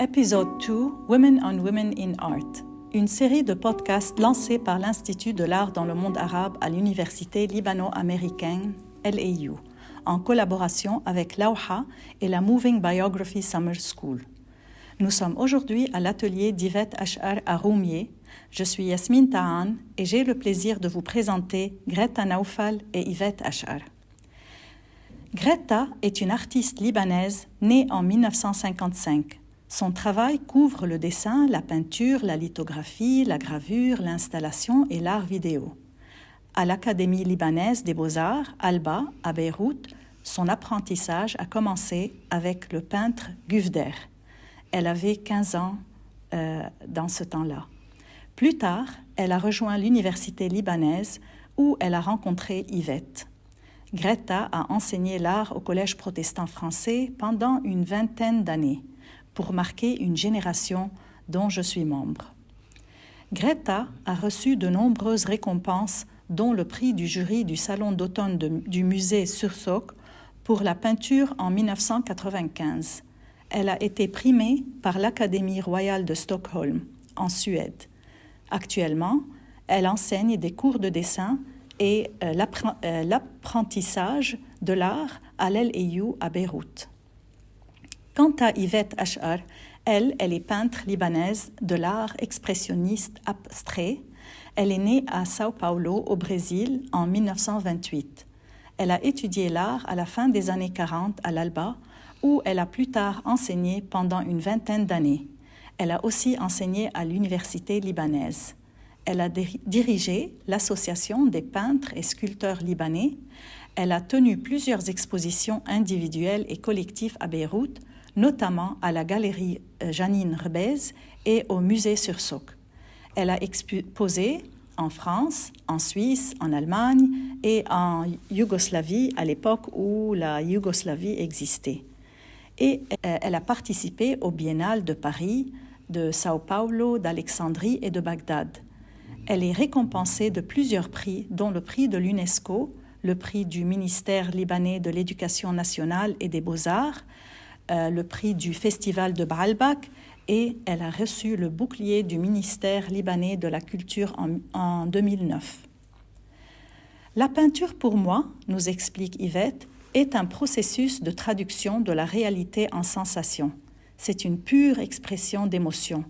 Épisode 2 Women on Women in Art, une série de podcasts lancés par l'Institut de l'art dans le monde arabe à l'Université libano-américaine LAU, en collaboration avec l'AUHA et la Moving Biography Summer School. Nous sommes aujourd'hui à l'atelier d'Yvette Ashar à Roumieh. Je suis Yasmine Tahan et j'ai le plaisir de vous présenter Greta Naufal et Yvette Ashar. Greta est une artiste libanaise née en 1955. Son travail couvre le dessin, la peinture, la lithographie, la gravure, l'installation et l'art vidéo. À l'Académie libanaise des beaux-arts, Alba, à Beyrouth, son apprentissage a commencé avec le peintre Gufder. Elle avait 15 ans dans ce temps-là. Plus tard, elle a rejoint l'université libanaise où elle a rencontré Yvette. Greta a enseigné l'art au Collège protestant français pendant une vingtaine d'années, pour marquer une génération dont je suis membre. Greta a reçu de nombreuses récompenses, dont le prix du jury du Salon d'automne du musée Sursock pour la peinture en 1995. Elle a été primée par l'Académie royale de Stockholm, en Suède. Actuellement, elle enseigne des cours de dessin et l'apprentissage de l'art à l'LAU à Beyrouth. Quant à Yvette Ashar, elle est peintre libanaise de l'art expressionniste abstrait. Elle est née à São Paulo, au Brésil, en 1928. Elle a étudié l'art à la fin des années 40 à l'Alba, où elle a plus tard enseigné pendant une vingtaine d'années. Elle a aussi enseigné à l'université libanaise. Elle a dirigé l'Association des peintres et sculpteurs libanais. Elle a tenu plusieurs expositions individuelles et collectives à Beyrouth, notamment à la galerie Janine Rebez et au musée Sursock. Elle a exposé en France, en Suisse, en Allemagne et en Yougoslavie, à l'époque où la Yougoslavie existait. Et elle a participé aux biennales de Paris, de São Paulo, d'Alexandrie et de Bagdad. Elle est récompensée de plusieurs prix, dont le prix de l'UNESCO, le prix du ministère libanais de l'Éducation nationale et des beaux-arts, le prix du festival de Baalbek, et elle a reçu le bouclier du ministère libanais de la culture en 2009. La peinture pour moi, nous explique Yvette, est un processus de traduction de la réalité en sensation. C'est une pure expression d'émotion.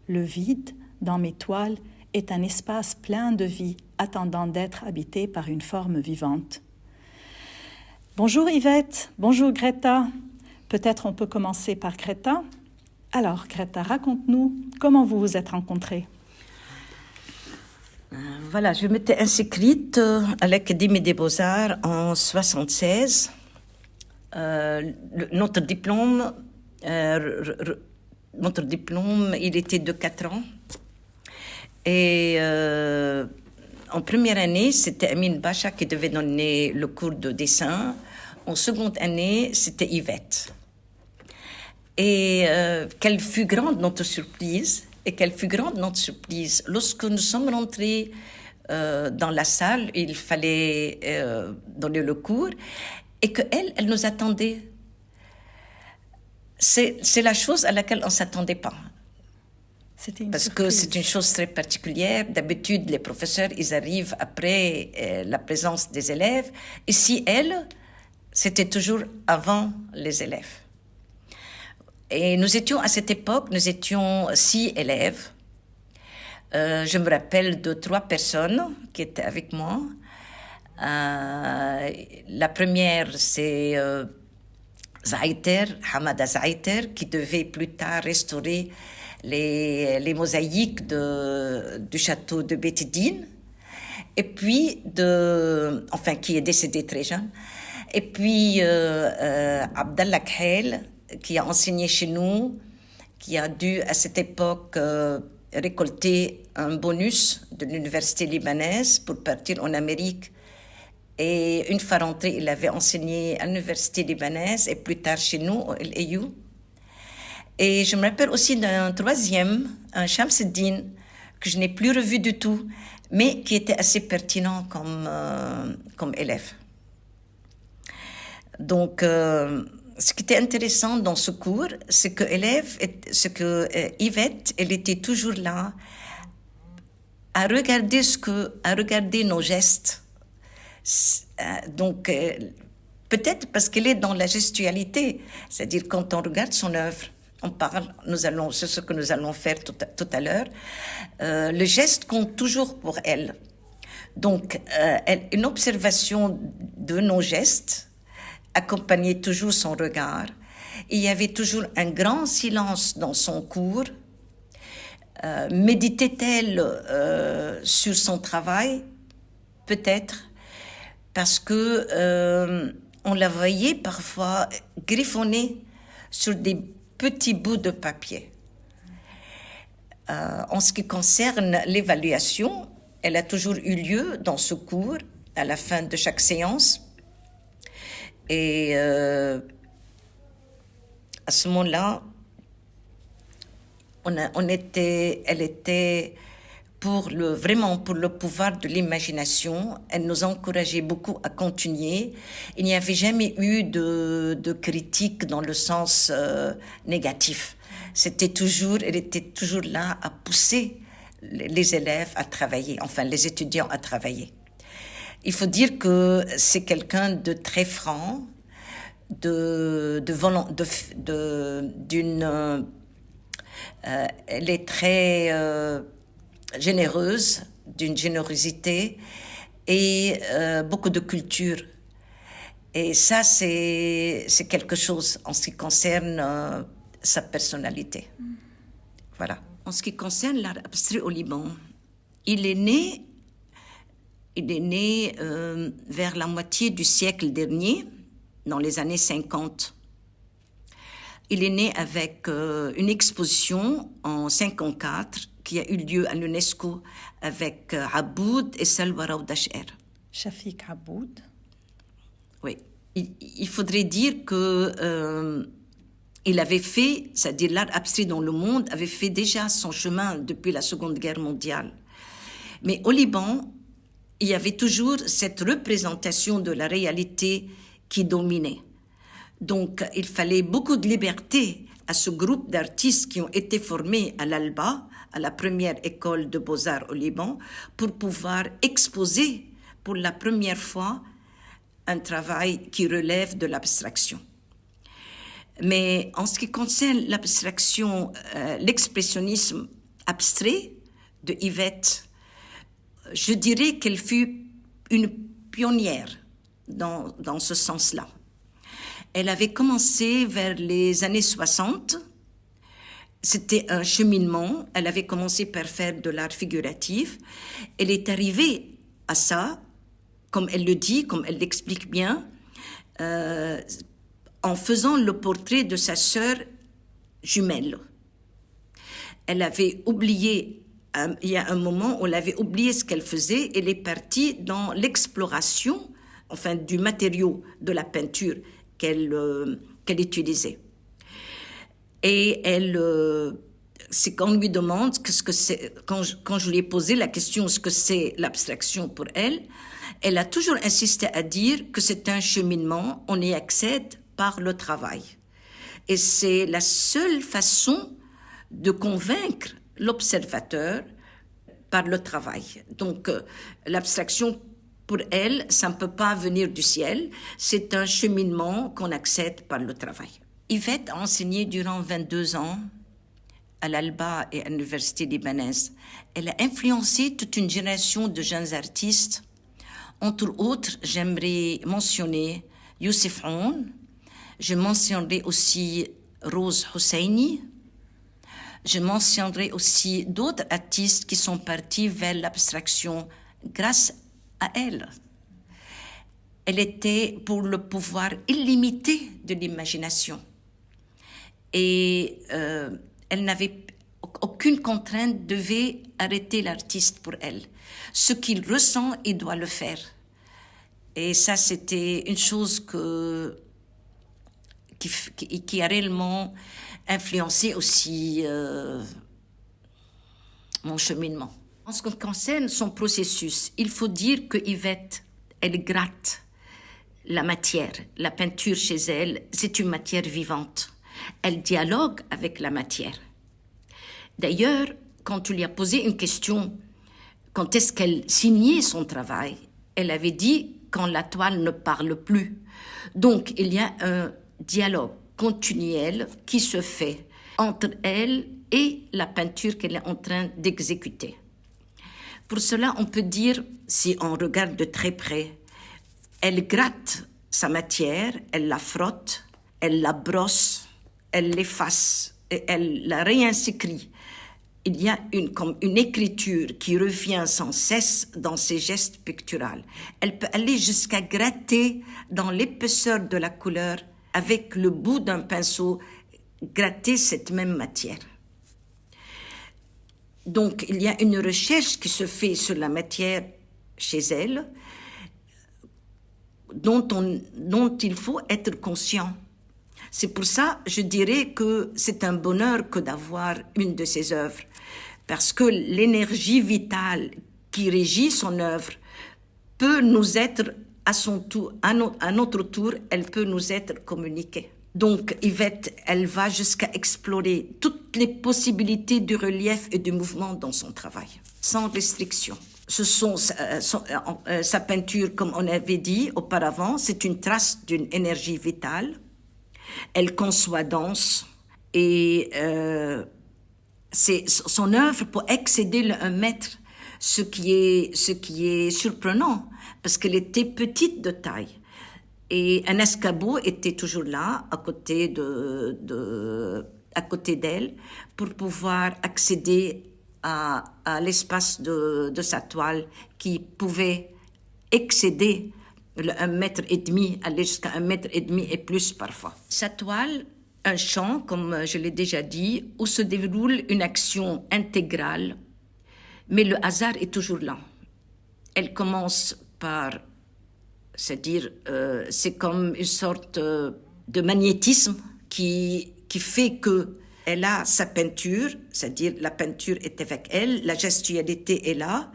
Le vide, dans mes toiles, est un espace plein de vie, attendant d'être habité par une forme vivante. Bonjour Yvette, bonjour Greta. Peut-être on peut commencer par Greta. Alors Greta, raconte-nous comment vous vous êtes rencontrés. Voilà, je m'étais inscrite à l'Académie des Beaux-Arts en 1976. Notre diplôme, il était de 4 ans. Et en première année, c'était Amine Bacha qui devait donner le cours de dessin. En seconde année, c'était Yvette. Et quelle fut grande notre surprise, lorsque nous sommes rentrés dans la salle, il fallait donner le cours, et qu'elle nous attendait. C'est la chose à laquelle on ne s'attendait pas. Parce surprise. Que c'est une chose très particulière. D'habitude, les professeurs, ils arrivent après la présence des élèves. Ici, c'était toujours avant les élèves. Et à cette époque, nous étions 6 élèves. Je me rappelle de 3 personnes qui étaient avec moi. La première, c'est Hamada Zaïter, qui devait plus tard restaurer les mosaïques du château de Bétidine, et puis qui est décédé très jeune. Et puis Abdallah Khel, qui a enseigné chez nous, qui a dû à cette époque récolter un bonus de l'université libanaise pour partir en Amérique. Et une fois rentré, il avait enseigné à l'université libanaise et plus tard chez nous, au LAU. Et je me rappelle aussi d'un troisième, un Shamseddin, que je n'ai plus revu du tout, mais qui était assez pertinent comme élève. Donc, ce qui était intéressant dans ce cours, c'est que Yvette, elle était toujours là à regarder nos gestes. Donc, peut-être parce qu'elle est dans la gestualité, c'est-à-dire quand on regarde son œuvre, on parle, c'est ce que nous allons faire tout à l'heure, le geste compte toujours pour elle. Donc, une observation de nos gestes accompagnait toujours son regard. Il y avait toujours un grand silence dans son cours. Méditait-elle sur son travail? Peut-être, parce que on la voyait parfois griffonner sur des petits bouts de papier. En ce qui concerne l'évaluation, elle a toujours eu lieu dans ce cours, à la fin de chaque séance. Et à ce moment-là, elle était vraiment pour le pouvoir de l'imagination. Elle nous encourageait beaucoup à continuer. Il n'y avait jamais eu de critique dans le sens négatif. Elle était toujours là à pousser les élèves à travailler, enfin les étudiants à travailler. Il faut dire que c'est quelqu'un de très franc, elle est très généreuse, d'une générosité et beaucoup de culture. Et ça, c'est quelque chose en ce qui concerne sa personnalité. Voilà. En ce qui concerne l'art abstrait au Liban, il est né vers la moitié du siècle dernier, dans les années 50. Il est né avec une exposition en 54 qui a eu lieu à l'UNESCO avec Aboud et Salwa Raoudacher. Shafik Aboud. Oui. Il faudrait dire que il avait fait, c'est-à-dire l'art abstrait dans le monde, avait fait déjà son chemin depuis la Seconde Guerre mondiale. Mais au Liban, il y avait toujours cette représentation de la réalité qui dominait. Donc, il fallait beaucoup de liberté à ce groupe d'artistes qui ont été formés à l'Alba, à la première école de beaux-arts au Liban, pour pouvoir exposer pour la première fois un travail qui relève de l'abstraction. Mais en ce qui concerne l'abstraction, l'expressionnisme abstrait de Yvette, je dirais qu'elle fut une pionnière dans ce sens-là. Elle avait commencé vers les années 60. C'était un cheminement. Elle avait commencé par faire de l'art figuratif. Elle est arrivée à ça, comme elle le dit, comme elle l'explique bien, en faisant le portrait de sa sœur jumelle. Elle avait oublié, il y a un moment où elle avait oublié ce qu'elle faisait. Elle est partie dans l'exploration, enfin, du matériau de la peinture qu'elle utilisait. Et c'est quand on lui demande ce que c'est, quand je lui ai posé la question ce que c'est l'abstraction pour elle, elle a toujours insisté à dire que c'est un cheminement, on y accède par le travail. Et c'est la seule façon de convaincre l'observateur par le travail. Donc, l'abstraction, pour elle, ça ne peut pas venir du ciel. C'est un cheminement qu'on accède par le travail. Yvette a enseigné durant 22 ans à l'Alba et à l'Université libanaise. Elle a influencé toute une génération de jeunes artistes. Entre autres, j'aimerais mentionner Youssef Aoun. Je mentionnerai aussi Rose Hosseini. Je mentionnerai aussi d'autres artistes qui sont partis vers l'abstraction grâce à elle. Elle était pour le pouvoir illimité de l'imagination. Et elle n'avait aucune contrainte, devait arrêter l'artiste pour elle. Ce qu'il ressent, il doit le faire. Et ça, c'était une chose qui a réellement influencé aussi mon cheminement. En ce qui concerne son processus, il faut dire que Yvette, elle gratte la matière. La peinture chez elle, c'est une matière vivante. Elle dialogue avec la matière. D'ailleurs, quand tu lui as posé une question, quand est-ce qu'elle signait son travail, elle avait dit quand la toile ne parle plus. Donc, il y a un dialogue continuel qui se fait entre elle et la peinture qu'elle est en train d'exécuter. Pour cela, on peut dire, si on regarde de très près, elle gratte sa matière, elle la frotte, elle la brosse, elle l'efface et elle la réinscrit. Il y a comme une écriture qui revient sans cesse dans ses gestes picturaux. Elle peut aller jusqu'à gratter dans l'épaisseur de la couleur avec le bout d'un pinceau, gratter cette même matière. Donc, il y a une recherche qui se fait sur la matière chez elle, dont il faut être conscient. C'est pour ça, je dirais que c'est un bonheur que d'avoir une de ses œuvres, parce que l'énergie vitale qui régit son œuvre peut nous être, à son tour, à notre tour, elle peut nous être communiquée. Donc, Yvette, elle va jusqu'à explorer toutes les possibilités du relief et du mouvement dans son travail, sans restriction. Sa peinture, comme on avait dit auparavant, c'est une trace d'une énergie vitale. Elle conçoit dense et c'est son œuvre pour excéder le 1 mètre, ce qui est surprenant parce qu'elle était petite de taille. Et un escabeau était toujours là, à côté d'elle, pour pouvoir accéder à l'espace de sa toile qui pouvait excéder le 1,5 mètre, aller jusqu'à 1,5 mètre et plus parfois. Sa toile, un champ, comme je l'ai déjà dit, où se déroule une action intégrale, mais le hasard est toujours là. Elle commence par... C'est-à-dire, c'est comme une sorte de magnétisme qui fait qu'elle a sa peinture, c'est-à-dire la peinture est avec elle, la gestualité est là.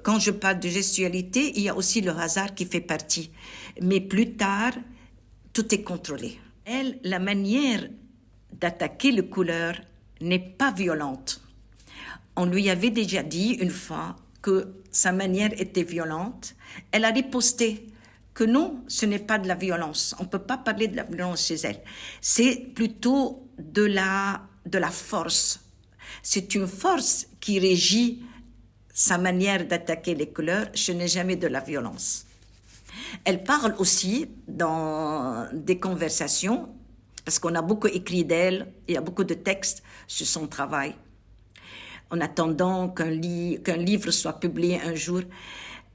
Quand je parle de gestualité, il y a aussi le hasard qui fait partie. Mais plus tard, tout est contrôlé. Elle, la manière d'attaquer les couleurs n'est pas violente. On lui avait déjà dit une fois que sa manière était violente. Elle a riposté que non, ce n'est pas de la violence. On ne peut pas parler de la violence chez elle. C'est plutôt de la force. C'est une force qui régit sa manière d'attaquer les couleurs. Ce n'est jamais de la violence. Elle parle aussi dans des conversations, parce qu'on a beaucoup écrit d'elle, il y a beaucoup de textes sur son travail. En attendant qu'un livre soit publié un jour,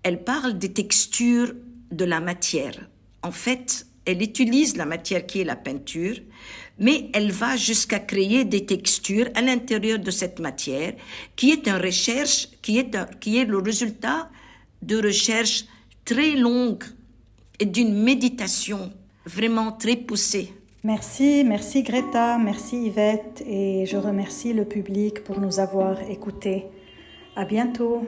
elle parle des textures de la matière. En fait, elle utilise la matière qui est la peinture, mais elle va jusqu'à créer des textures à l'intérieur de cette matière, qui est une recherche, qui est le résultat de recherches très longues et d'une méditation vraiment très poussée. Merci Greta, merci Yvette et je remercie le public pour nous avoir écoutés. À bientôt.